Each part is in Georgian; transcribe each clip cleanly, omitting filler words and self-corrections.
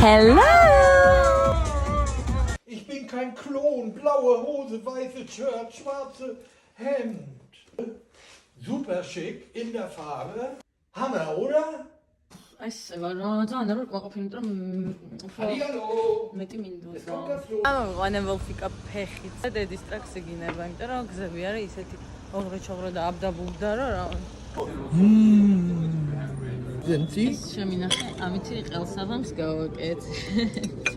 Hello! Ich bin kein Klon. Blaue Hose, weiße Shirt, schwarze Hemd. Super schick in der Farbe. Hammer, oder? Hallihallo. ვოლფიკა ფეხით. დედის ტრაქსი გინება, იმიტომ რომ გზები არის ისეთი ოღრე-ჩოღრე და აბდაბუგდა რა. Sind Sie? შემინახე, ამითი ყელსაბამს გავაკეთ.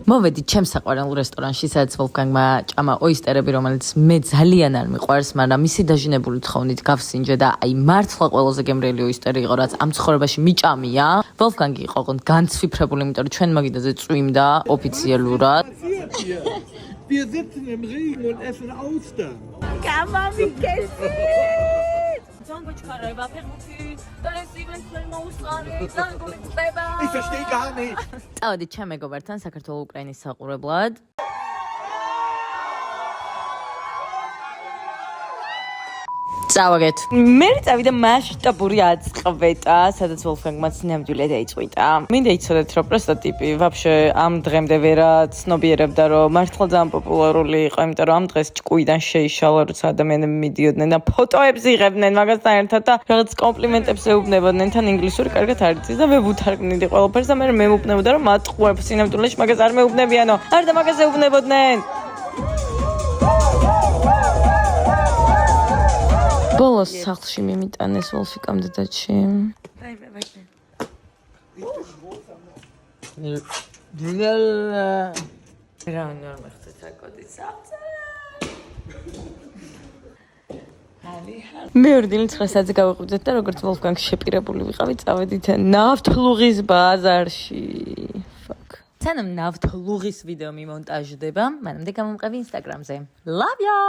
მოვედით ჩემს საყვარელ რესტორანში, სადაც ვოლფგანგმა ჭამა ოისტერები, რომელიც მე ძალიან არ მიყვარს, მაგრამ მისი დაჟინებული თხოვნით გავსინჯე და აი მართლა ყველაზე გემრიელი ოისტერი იყო, რაც ამ ცხოვრებაში მიჭამია. ვოლფგანგი იყო განცვიფრებული, იმიტომ რომ ჩვენ მაგიდაზე წვიმდა ოფიციალურად. Wir sitzen im Regen und essen Austern. Ich verstehe gar nicht. წავედით ჩემ მეგობართან საქართველო-უკრაინის საყურებლად. წავაგეთ. მე წავიდა მასშტაბური აწყვეტა, სადაც ვოლფგანგმაც ნამდვილად დაიწყვიტა. მინდა იცოდეთ, რომ პროტოტიპი ვაფშე ამ დღემდე ვერა ცნობიერებდა, რომ მართლა ძალიან პოპულარული იყო, იმიტომ რომ ამ დღეს ჭკუიდან შეიშალა, როცა ადამიანები მიდიოდნენ და ფოტოებს იღებდნენ მაგასთან ერთად და რაღაც კომპლიმენტებს ეუბნებოდნენ, თან ინგლისური კარგად არ იცის და მე ვუთარგმნიდი ყველაფერს და მე მეუბნებოდა, რომ მატყუებს სინამდვილეში მაგას არ მეუბნებიანო. არ და მაგას ეუბნებოდნენ. ბოლოს სახლში მიმიტანეს ვოლფიკამ დედაჩი. მეორე დილით 9 საათზე გავიყვებით და როგორც ვოლფგანგ შეპირებული ვიყავი, წავედით ნავთლუღის ბაზარში. სანამ ნავთლუღის ვიდეო მიმონტაჟდება, მანამდე გამომყევი ინსტაგრამზე. Love ya!